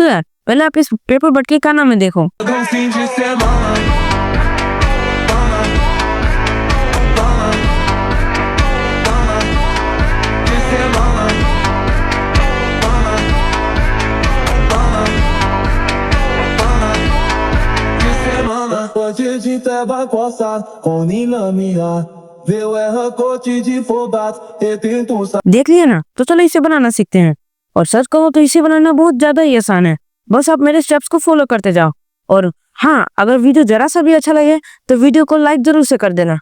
तो यार पहले आप इस पेपर बट के क्या नाम है देखो। देख लिया ना, तो चलो इसे बनाना सीखते हैं। और सच कहूँ तो इसे बनाना बहुत ज्यादा ही आसान है, बस आप मेरे स्टेप्स को फॉलो करते जाओ। और हाँ, अगर वीडियो जरा सा भी अच्छा लगे तो वीडियो को लाइक जरूर से कर देना।